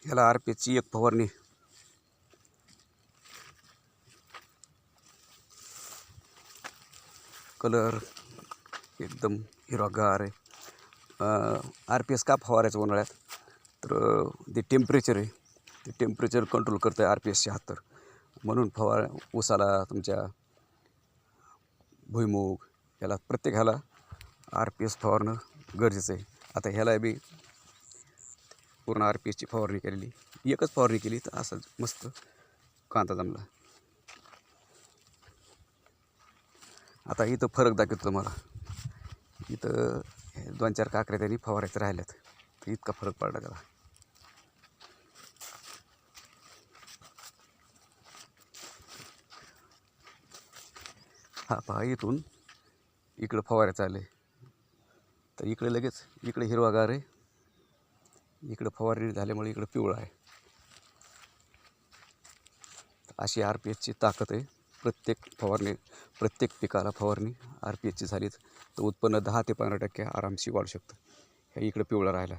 ह्याला RPSची एक फवारणी कलर एकदम हिरवागार आहे. RPS का फवारायचं उन्हाळ्यात तर ते टेम्परेचर आहे, ते टेम्परेचर कंट्रोल करतं आहे RPS 76. म्हणून ऊसाला तुमच्या भुईमूग ह्याला प्रत्येक ह्याला RPS फवारणं गरजेचं आहे. आता ह्याला बी पूर्ण RPSची फवारणी केलेली, एकच फवारणी केली तर असं मस्त कांदा जमला. आता इथं फरक दाखवतो तुम्हाला. इथं 2-4 काकऱ्या त्यांनी फवारायचं राहिल्यात तर इतका फरक पडला त्याला. हा पहा, इथून इकडं फवारायचं आलं तर इकडे लगेच इकडे हिरवागार आहे, इकडं फवारणी झाल्यामुळे इकडं पिवळा आहे. अशी RPSची ताकद आहे. प्रत्येक पिकाला फवारणी RPSची झालीच तर उत्पन्न 10 ते 15% आरामशी वाढू शकतं. हे इकडं पिवळा राहिला.